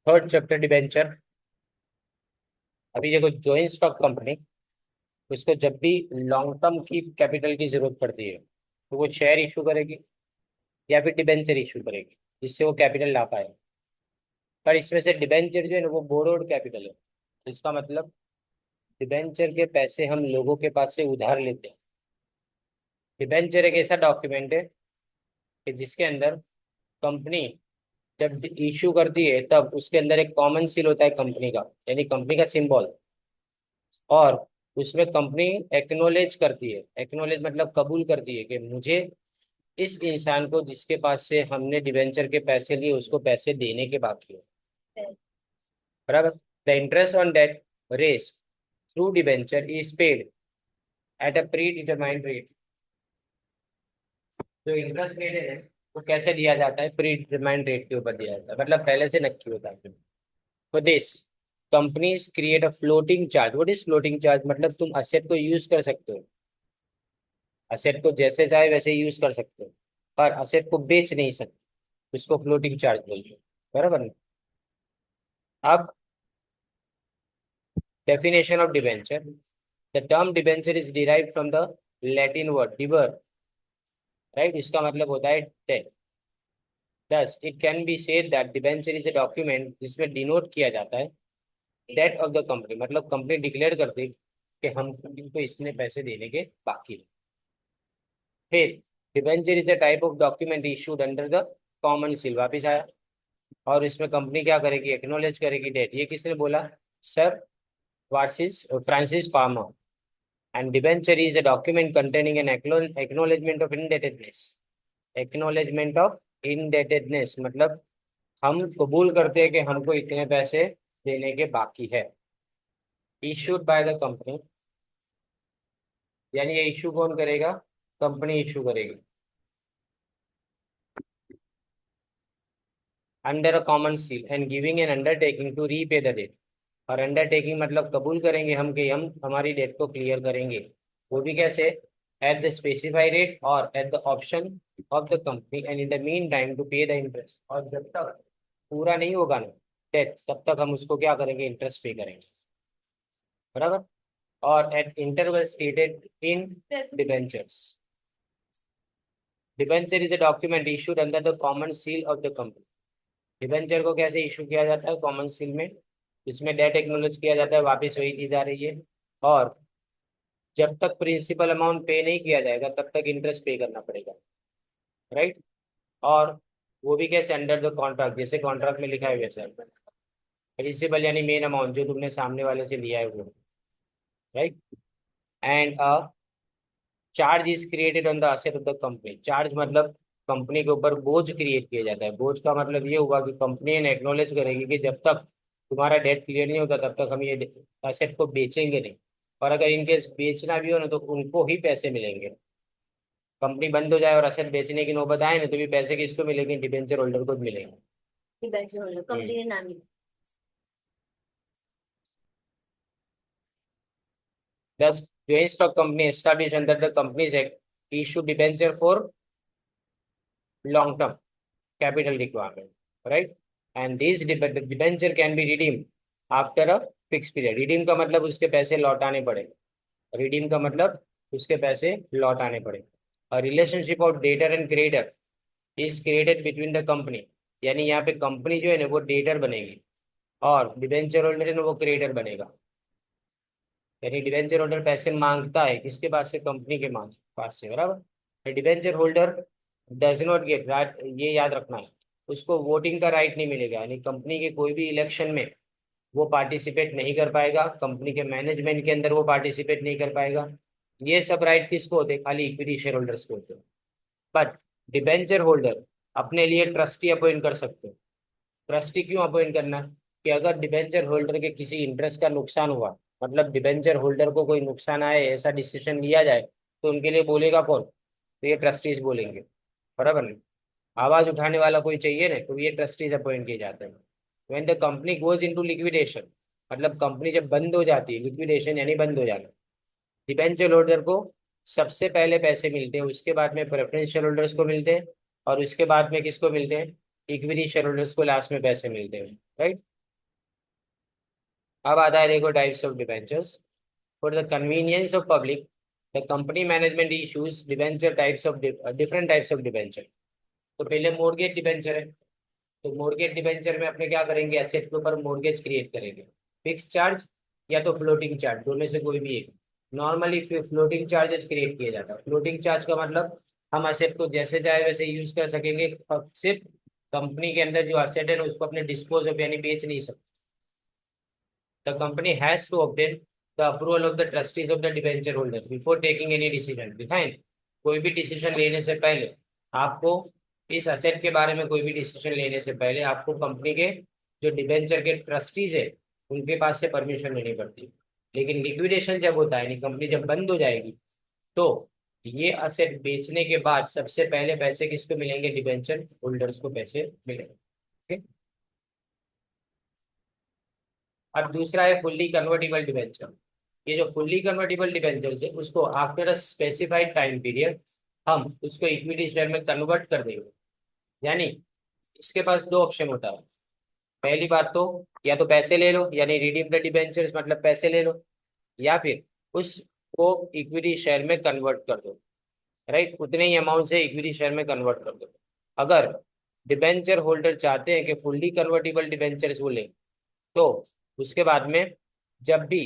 Third chapter debenture. अभी देखो, joint stock company, उसको जब भी लॉन्ग टर्म की कैपिटल की जरूरत पड़ती है तो वो शेयर इशू करेगी या फिर डिबेंचर इशू करेगी, जिससे वो कैपिटल ला पाए। पर इसमें से डिबेंचर जो है ना वो बोरोड कैपिटल है। इसका मतलब डिबेंचर के पैसे हम लोगों के पास से उधार लेते हैं। डिबेंचर एक ऐसा डॉक्यूमेंट है कि जिसके अंदर कंपनी जब इशू करती है तब उसके अंदर एक कॉमन सील होता है कंपनी का, यानी कंपनी का सिंबल। और उसमें कंपनी एक्नोलेज करती है, एक्नोलेज मतलब कबूल करती है कि मुझे इस इंसान को जिसके पास से हमने डिवेंचर के पैसे लिए उसको पैसे देने के बाकी है। बराबर। The interest on debt raised through debenture is paid at a predetermined rate. जो इंटरेस्ट रेट है वो कैसे दिया जाता है? प्री डिटरमाइंड रेट के ऊपर दिया जाता है, मतलब पहले से नक्की होता है। For this companies create a floating charge. What is floating charge? मतलब तुम असेट को यूज कर सकते हो, असेट को जैसे चाहे वैसे यूज कर सकते हो, पर असेट को बेच नहीं सकते, उसको फ्लोटिंग चार्ज बोलते हो। बराबर ना? अब definition of debenture. The term debenture is derived from the Latin word debere, right? इसका मतलब होता है debt. Thus it can be said that debenture is a document जिसमें डिनोट किया जाता है डेट ऑफ द कंपनी, मतलब कंपनी डिक्लेयर करती है कि हम इनको इतने पैसे देने के बाकी है। फिर debenture is a type of document issued under the common seal. वापिस आया, और इसमें कंपनी क्या करेगी? एक्नोलेज करेगी डेट। ये किसने बोला? सर वार्सिस Francis Palmer. And debenture is a document containing an acknowledgement of indebtedness. Acknowledgement of indebtedness मतलब हम कबूल करते हैं कि हमको इतने पैसे देने के बाकी है। इशूड बाय द कंपनी, यानी ये इशू कौन करेगा? कंपनी इशू करेगी under a common seal and giving an undertaking to repay the debt. और अंडरटेकिंग मतलब कबूल करेंगे हम कि हम हमारी डेट को क्लियर करेंगे। वो भी कैसे? एट द स्पेसिफाई रेट और at the option of the company and in the mean time to pay the interest. और जब तक पूरा नहीं होगा ना डेट, तब तक हम उसको क्या करेंगे? इंटरेस्ट पे करेंगे। बराबर। और eight interval stated in debentures. Debenture is a document issued under the common seal of the company. Debenture को कैसे इशू किया जाता है? कॉमन सील में। इसमें डेट एक्नोलेज किया जाता है, वापस वही चीज आ रही है। और जब तक प्रिंसिपल अमाउंट पे नहीं किया जाएगा तब तक इंटरेस्ट पे करना पड़ेगा, राइट? और वो भी कैसे? अंडर द कॉन्ट्रैक्ट, जैसे कॉन्ट्रैक्ट में लिखा है वैसे। प्रिंसिपल यानी मेन अमाउंट जो तुमने सामने वाले से लिया है वो, right? And charge is created on the asset of the company. Charge मतलब कंपनी के ऊपर बोझ क्रिएट किया जाता है। बोझ का मतलब ये हुआ कि कंपनी ने एक्नोलेज करेगी कि जब तक तुम्हारा डेट क्लियर नहीं होता तब तक हम ये असेट को बेचेंगे नहीं। और अगर इनकेस बेचना भी हो ना तो उनको ही पैसे मिलेंगे। कंपनी बंद हो जाए और असेट बेचने की नौबत आए ना तो भी पैसे किसको मिलेंगे? डिबेंचर होल्डर को मिलेंगे। डिबेंचर होल्डर कंपनी ने नाम। Thus, joint stock company established under the Companies Act issue debenture for long-term capital requirement, right? And these debenture can be redeemed after a fixed period. Redeem का मतलब उसके पैसे लौटाने पड़े। Redeem का मतलब उसके पैसे लौटाने पड़े। A relationship of debtor and creditor is created between the company। यानी यहाँ पे कंपनी जो है ना वो डेटर बनेगी और डिबेंचर होल्डर है ना वो क्रेडिटर बनेगा। यानी डिबेंचर होल्डर पैसे मांगता है किसके पास से? कंपनी के पास से। बराबर। Debenture holder does not get right, ये याद रखना है, उसको वोटिंग का राइट नहीं मिलेगा। यानी कंपनी के कोई भी इलेक्शन में वो पार्टिसिपेट नहीं कर पाएगा, कंपनी के मैनेजमेंट के अंदर वो पार्टिसिपेट नहीं कर पाएगा। ये सब राइट किसको होते हैं? खाली इक्विटी शेयर होल्डर्स को होते हैं। बट डिबेंचर होल्डर अपने लिए ट्रस्टी अपॉइंट कर सकते हैं। ट्रस्टी क्यों अपॉइंट करना? कि अगर डिबेंचर होल्डर के किसी इंटरेस्ट का नुकसान हुआ, मतलब डिबेंचर होल्डर को कोई नुकसान आए ऐसा डिसीजन लिया जाए तो उनके लिए बोलेगा कौन? तो ये ट्रस्टीज बोलेंगे। बराबर नहीं? आवाज उठाने वाला कोई चाहिए ना तो ये ट्रस्टीज अपॉइंट किए जाते हैं। When the company goes into liquidation, मतलब कंपनी जब बंद हो जाती है, लिक्विडेशन यानी बंद हो जाना, डिबेंचर होल्डर को सबसे पहले पैसे मिलते हैं, उसके बाद में प्रेफरेंस शेयर होल्डर्स को मिलते हैं, और उसके बाद में किसको मिलते हैं? इक्विटी शेयर होल्डर्स को लास्ट में पैसे मिलते हैं, राइट? अब आता है देखो types of debentures. For the convenience of public the company management issues debenture types of different types of debenture. तो पहले मोर्गेज डिबेंचर है। तो मोर्गेज डिबेंचर में अपने क्या करेंगे, एसेट के ऊपर मोर्गेज क्रिएट करेंगे। फिक्स चार्ज या तो फ्लोटिंग चार्ज, दोनों में से कोई भी एक। नॉर्मली फ्लोटिंग चार्जेस क्रिएट किया जाता है। फ्लोटिंग चार्ज का मतलब हम एसेट को जैसे चाहे वैसे यूज कर सकेंगे, सिर्फ कंपनी के अंदर जो एसेट है ना उसको अपने डिस्पोज ऑफ यानी बेच नहीं सकते। The company has to obtain the approval of the trustees of the debenture holder before taking any decision. Define, कोई भी डिसीजन लेने से पहले आपको इस असेट के बारे में कोई भी डिसीजन लेने से पहले आपको कंपनी के जो डिबेंचर के ट्रस्टीज है उनके पास से परमिशन लेनी पड़ती है। लेकिन लिक्विडेशन जब होता है, यानी कंपनी जब बंद हो जाएगी, तो ये असेट बेचने के बाद सबसे पहले पैसे किसको मिलेंगे, डिबेंचर होल्डर्स को पैसे मिलेंगे। ठीक है? अब दूसरा है फुल्ली कन्वर्टिबल डिबेंचर। ये जो फुल्ली कन्वर्टिबल डिबेंचर है उसको after a specified time period हम उसको इक्विटी शेयर में कन्वर्ट कर देंगे। यानी इसके पास दो ऑप्शन होता है। पहली बात तो या तो पैसे ले लो, यानी रिडीम द डिबेंचर्स मतलब पैसे ले लो, या फिर उसको इक्विटी शेयर में कन्वर्ट कर दो। राइट, उतने ही अमाउंट से इक्विटी शेयर में कन्वर्ट कर दो। अगर डिबेंचर होल्डर चाहते हैं कि फुल्ली कन्वर्टिबल डिबेंचर्स वो लें, तो उसके बाद में जब भी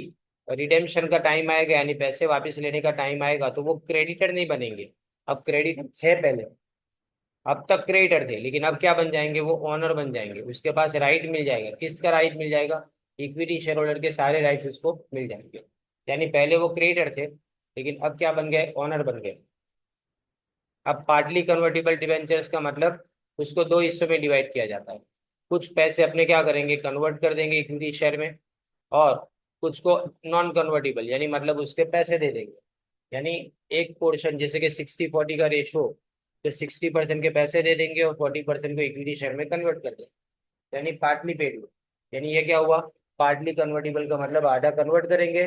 रिडेम्पशन का टाइम आएगा यानी पैसे वापस लेने का टाइम आएगा तो वो क्रेडिटर नहीं बनेंगे। अब क्रेडिटर थे पहले, अब तक क्रेडिटर थे, लेकिन अब क्या बन जाएंगे, वो ऑनर बन जाएंगे। उसके पास राइट मिल जाएगा। किसका राइट मिल जाएगा, इक्विटी शेयर होल्डर के सारे राइट्स उसको मिल जाएंगे। यानी पहले वो क्रेडिटर थे लेकिन अब क्या बन गए, ऑनर बन गए। अब पार्टली कन्वर्टिबल डिबेंचर्स का मतलब उसको दो हिस्सों में डिवाइड किया जाता है। कुछ पैसे अपने क्या करेंगे, कन्वर्ट कर देंगे इक्विटी शेयर में, और कुछ को नॉन कन्वर्टेबल यानी मतलब उसके पैसे दे देंगे। यानी एक पोर्शन जैसे कि 60-40 का रेशो, तो 60% के पैसे दे देंगे और 40% को इक्विटी शेयर में कन्वर्ट कर देंगे। यानी पार्टली पेड। यानी ये क्या हुआ, पार्टली कन्वर्टेबल का मतलब आधा कन्वर्ट करेंगे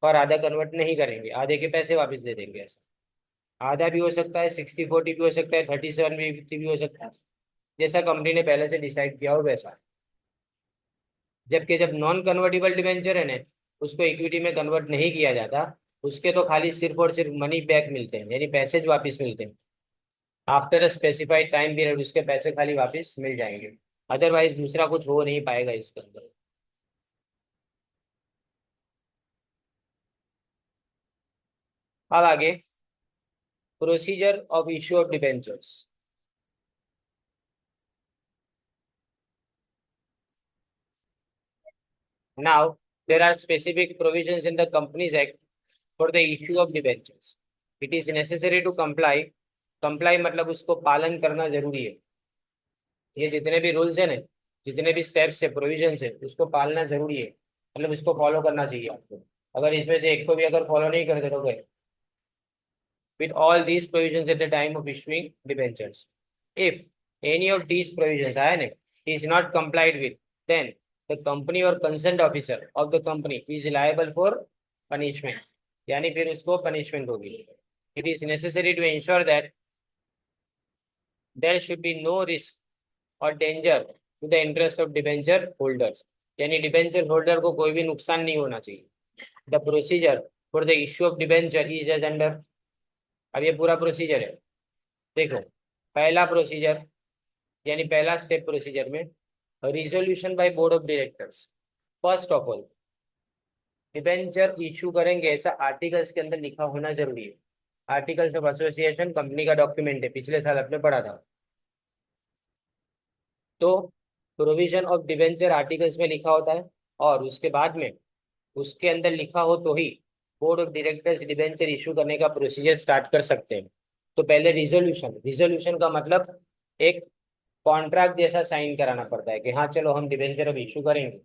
और आधा कन्वर्ट नहीं करेंगे, आधे के पैसे वापस दे देंगे। ऐसा आधा भी हो सकता है, 60-40 भी हो सकता है, 37-50 भी हो सकता है, जैसा कंपनी ने पहले से डिसाइड किया हो वैसा। जबकि जब नॉन कन्वर्टिबल डिवेंचर है ना, उसको इक्विटी में कन्वर्ट नहीं किया जाता, उसके तो खाली सिर्फ और सिर्फ मनी बैक मिलते हैं, यानी पैसे जो वापिस मिलते हैं after a specified time period, उसके पैसे खाली वापस मिल जाएंगे। अदरवाइज दूसरा कुछ हो नहीं पाएगा इसके अंदर। अब आगे procedure of issue of debentures. Now, there are specific provisions in the Companies Act for the issue of debentures. It is necessary to comply. Comply मतलब उसको पालन करना जरूरी है। ये जितने भी रूल्स है ना, जितने भी स्टेप्स है, प्रोविजंस है, उसको पालना जरूरी है। मतलब उसको फॉलो करना चाहिए आपको। अगर इसमें से एक को भी अगर फॉलो नहीं करते रहोगे, with all these provisions at the time of issuing debentures, if any of these provisions है ना is not complied with, then the company or concerned officer of the company is liable for punishment। यानी फिर उसको punishment होगी। It is necessary to ensure that there should be no risk or danger to the interest of debenture holders। यानी debenture holder को कोई भी नुकसान नहीं होना चाहिए। The procedure for the issue of debenture is as under. अब ये पूरा प्रोसीजर है। देखो, पहला प्रोसीजर यानी पहला स्टेप प्रोसीजर में, resolution by board of directors. First of all, debenture issue करेंगे ऐसा आर्टिकल्स के अंदर लिखा होना जरूरी है। आर्टिकल्स ऑफ एसोसिएशन कंपनी का डॉक्यूमेंट है, पिछले साल आपने पढ़ा था। तो प्रोविजन ऑफ डिबेंचर आर्टिकल्स में लिखा होता है, और उसके बाद में उसके अंदर लिखा हो तो ही board of directors debenture issue करने का प्रोसीजर स्टार्ट कर सकते हैं। तो पहले रिजोल्यूशन, रिजोल्यूशन का मतलब एक कॉन्ट्रैक्ट जैसा साइन कराना पड़ता है कि हाँ चलो हम डिबेंचर अब इशू करेंगे।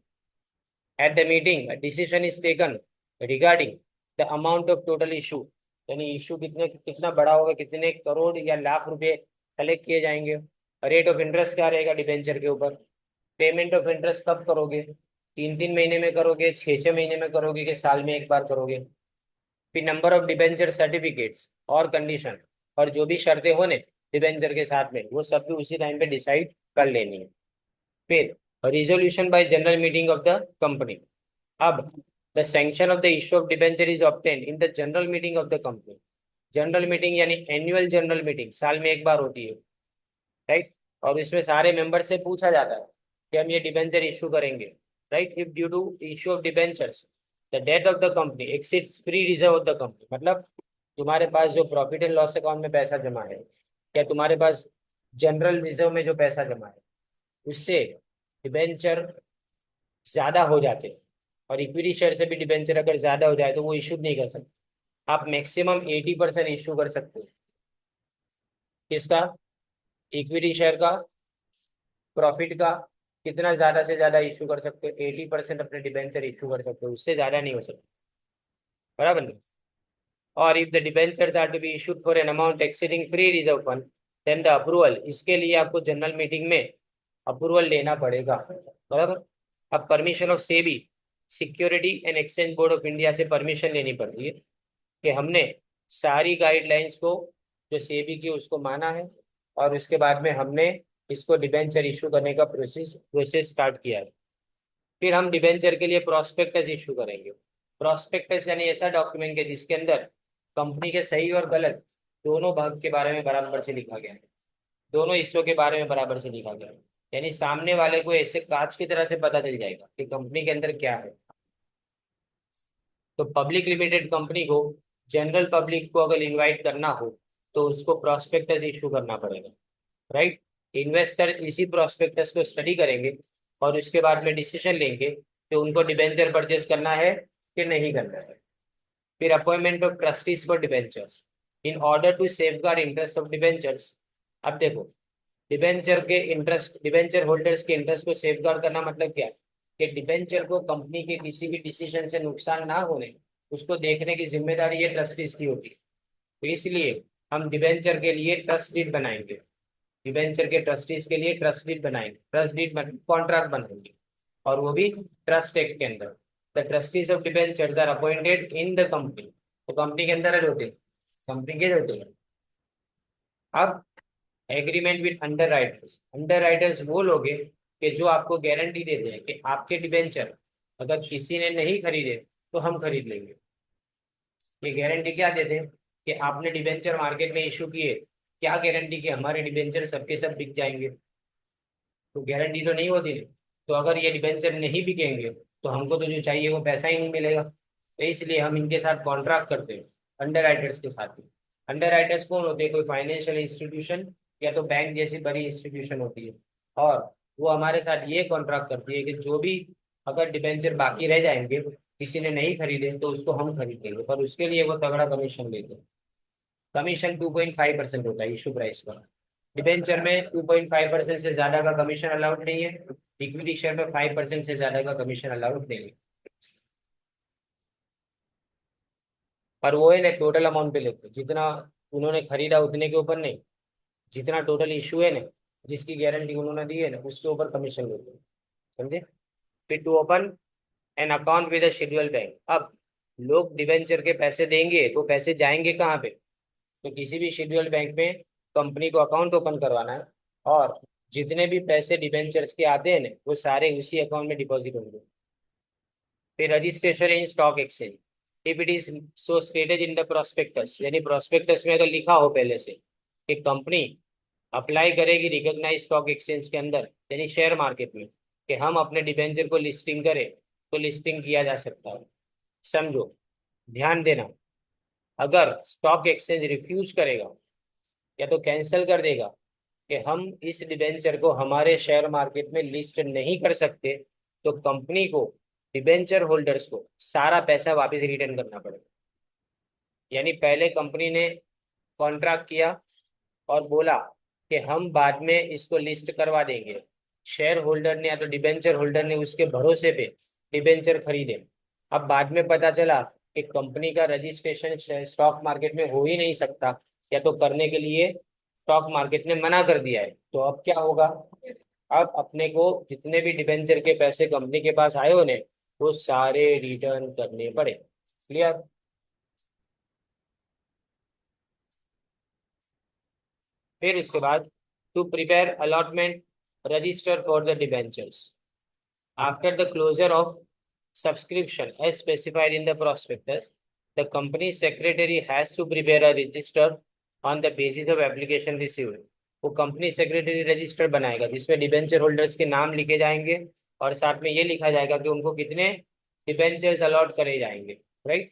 At the meeting decision is taken regarding the amount of total issue. यानी इशू कितना बड़ा होगा, कितने करोड़ या लाख रुपए कलेक्ट किए जाएंगे। रेट ऑफ इंटरेस्ट क्या रहेगा डिबेंचर के ऊपर। पेमेंट ऑफ इंटरेस्ट कब करोगे, 3-3 महीने में करोगे, 6-6 महीने में करोगे, कि साल में एक बार करोगे। फिर नंबर ऑफ डिबेंचर सर्टिफिकेट्स और कंडीशन, और जो भी शर्तें होने डिबेंचर के साथ में, वो सब भी उसी टाइम पे डिसाइड कर लेनी है। फिर resolution by general meeting of the company. अब the sanction of the issue of debenture is obtained in the general meeting of the company. General meeting यानी एनुअल जनरल मीटिंग साल में एक बार होती है, राइट। और इसमें सारे मेंबर से पूछा जाता है कि हम ये डिबेंचर इशू करेंगे, right. If due to issue of debentures the debt of the company exceeds free reserve of the company, मतलब तुम्हारे पास जो प्रॉफिट एंड लॉस अकाउंट में पैसा जमा है या तुम्हारे पास जनरल रिजर्व में जो पैसा जमा है उससे डिबेंचर ज्यादा हो जाते हैं, और इक्विटी शेयर से भी डिबेंचर अगर ज्यादा हो जाए तो वो इशू नहीं कर सकते। आप मैक्सिमम 80% इशू कर सकते हो। किसका? इक्विटी शेयर का, प्रॉफिट का। कितना ज्यादा से ज्यादा इशू कर सकते हो? 80% अपने डिबेंचर इशू कर सकते हो, उससे ज्यादा नहीं हो सकता, बराबर नहीं। और if the debentures are to be issued for an amount exceeding free reserve fund then the approval, इसके लिए आपको जनरल मीटिंग में अप्रूवल लेना पड़ेगा, बराबर। अब permission of SEBI, security and exchange board of India से परमिशन लेनी पड़ती है कि हमने सारी गाइडलाइंस को जो सेबी की उसको माना है, और उसके बाद में हमने इसको डिबेंचर इशू करने का प्रोसेस स्टार्ट किया है। फिर हम डिबेंचर के लिए प्रोस्पेक्टस इशू करेंगे। प्रोस्पेक्टस यानी ऐसा डॉक्यूमेंट है जिसके अंदर कंपनी के सही और गलत दोनों भाग के बारे में बराबर से लिखा गया है, दोनों हिस्सों के बारे में बराबर से लिखा गया है। यानी सामने वाले को ऐसे कांच की तरह से पता चल जाएगा कि कंपनी के अंदर क्या है। तो पब्लिक लिमिटेड कंपनी को, जनरल पब्लिक को अगर इनवाइट करना हो तो उसको प्रोस्पेक्टस इशू करना पड़ेगा, राइट। इन्वेस्टर इसी प्रोस्पेक्टस को स्टडी करेंगे और उसके बाद में डिसीजन लेंगे कि उनको डिबेंचर परचेज करना है कि नहीं करना है। फिर appointment of trustees for debentures in order to safeguard interest of debentures. अब देखो, डिबेंचर के इंटरेस्ट, डिबेंचर होल्डर्स के इंटरेस्ट को सेफगार्ड करना मतलब क्या? कि डिबेंचर को कंपनी के किसी भी डिसीजन से नुकसान ना होने, उसको देखने की जिम्मेदारी ये ट्रस्टीज की होती है। तो इसलिए हम डिबेंचर के लिए ट्रस्ट डीड बनाएंगे, डिबेंचर के ट्रस्टीज के लिए ट्रस्ट डीड बनाएंगे। ट्रस्ट डीड मतलब कॉन्ट्रैक्ट बनाएंगे, और वो भी ट्रस्ट एक्ट के अंदर। The trustees of debentures are appointed in the company, तो कंपनी के अंदर होते हैं, कंपनी के होते हैं। अब agreement with underwriters, underwriters वो लोग हैं कि जो आपको गारंटी देते हैं कि आपके डिबेंचर अगर किसी ने नहीं खरीदे तो हम खरीद लेंगे। ये गारंटी क्या देते हैं कि आपने डिबेंचर मार्केट में इशू किए, क्या गारंटी कि हमारे डिबेंचर सबके सब बिक जाएंगे? तो गारंटी तो नहीं होती। तो अगर ये डिबेंचर नहीं बिकेंगे तो हमको तो जो चाहिए वो पैसा ही नहीं मिलेगा। तो इसलिए हम इनके साथ कॉन्ट्रैक्ट करते हैं, अंडर राइटर्स के साथ ही। अंडर राइटर्स कौन होते हैं? कोई फाइनेंशियल इंस्टीट्यूशन या तो बैंक जैसी बड़ी इंस्टीट्यूशन होती है, और वो हमारे साथ ये कॉन्ट्रैक्ट करती है कि जो भी अगर डिबेंचर बाकी रह जाएंगे, किसी ने नहीं खरीदे, तो उसको हम खरीद लेंगे, पर उसके लिए वो तगड़ा कमीशन लेते हैं। कमीशन 2.5% होता है इशू प्राइस का। डिबेंचर में 2.5% से ज्यादा का कमीशन अलाउड नहीं है। इक्विटी शेयर में 5% से ज्यादा का कमीशन अलाउड नहीं है। पर वो है ना, टोटल अमाउंट पे लेते हैं, जितना उन्होंने खरीदा उतने के ऊपर नहीं, जितना टोटल इशू है ना, जिसकी गारंटी उन्होंने दी है ना, उसके ऊपर कमीशन लेते हैं, समझे। फिर to open an account with schedule bank. अब लोग डिबेंचर के पैसे देंगे तो पैसे जाएंगे कहाँ पे? तो किसी भी शेड्यूल बैंक में कंपनी को अकाउंट ओपन करवाना है, और जितने भी पैसे डिबेंचर्स के आते हैं ना वो सारे उसी अकाउंट में डिपॉजिट होंगे। फिर registration in stock exchange, if it is so stated in the prospectus, यानी प्रोस्पेक्टस में अगर लिखा हो पहले से कि कंपनी अप्लाई करेगी रिकॉग्नाइज स्टॉक एक्सचेंज के अंदर, यानी शेयर मार्केट में, कि हम अपने डिबेंचर को लिस्टिंग करें, तो लिस्टिंग किया जा सकता है। समझो, ध्यान देना, अगर स्टॉक एक्सचेंज रिफ्यूज करेगा या तो कैंसिल कर देगा कि हम इस डिबेंचर को हमारे शेयर मार्केट में लिस्ट नहीं कर सकते, तो कंपनी को, डिबेंचर होल्डर्स को सारा पैसा वापस रिटर्न करना पड़ेगा। यानी पहले कंपनी ने कॉन्ट्रैक्ट किया और बोला कि हम बाद में इसको लिस्ट करवा देंगे, शेयर होल्डर ने या तो डिबेंचर होल्डर ने उसके भरोसे पे डिबेंचर खरीदे। अब बाद में पता चला कि कंपनी का रजिस्ट्रेशन स्टॉक मार्केट में हो ही नहीं सकता, या तो करने के लिए स्टॉक मार्केट ने मना कर दिया है, तो अब क्या होगा? अब अपने को जितने भी डिबेंचर के पैसे कंपनी के पास आए होने, वो सारे रिटर्न करने पड़े। क्लियर? फिर इसके बाद to prepare allotment register for the debentures after the closure of subscription as specified in the prospectus, the company secretary has to prepare a register on the basis of application received. वो company secretary register बनाएगा जिसमें debenture holders के नाम लिखे जाएंगे और साथ में ये लिखा जाएगा कि उनको कितने डिबेंचर्स अलॉट करे जाएंगे, right.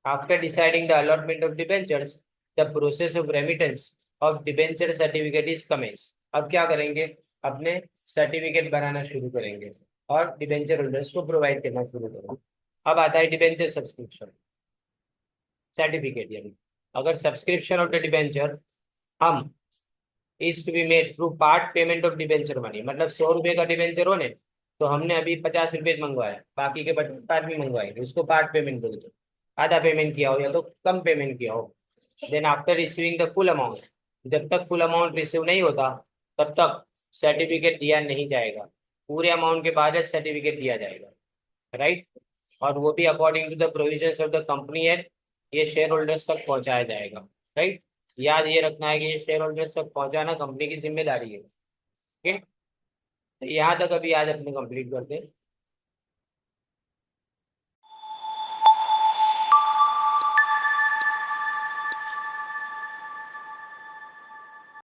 After deciding the allotment of debentures, the process of remittance of debenture certificate is commence. अब क्या करेंगे, अपने सर्टिफिकेट बनाना शुरू करेंगे और डिबेंचर होल्डर्स को प्रोवाइड करना शुरू करेंगे। अब आता है डिबेंचर सब्सक्रिप्शन सर्टिफिकेट, यानी अगर सब्सक्रिप्शन ऑफ द डिबेंचर हम is to be made through part payment of debenture money, मतलब 100 रुपए का डिबेंचर हो ने तो हमने अभी 50 रुपए मंगवाया, बाकी के 50 भी मंगवाएंगे, उसको पार्ट पेमेंट बोलते हैं। आधा पेमेंट किया हो या तो कम पेमेंट किया हो, then after receiving the full amount, जब तक फुल अमाउंट रिसीव नहीं होता तब तक सर्टिफिकेट दिया नहीं जाएगा, पूरे अमाउंट के बाद सर्टिफिकेट दिया जाएगा, राइट। और वो भी according to the provisions of the company act ये शेयर होल्डर्स तक पहुंचाया जाएगा, राइट। याद ये रखना है कि ये शेयर होल्डर्स तक पहुंचाना कंपनी की जिम्मेदारी है, ठीक है। तो यहाँ तक अभी आज अपने कंप्लीट करते हैं।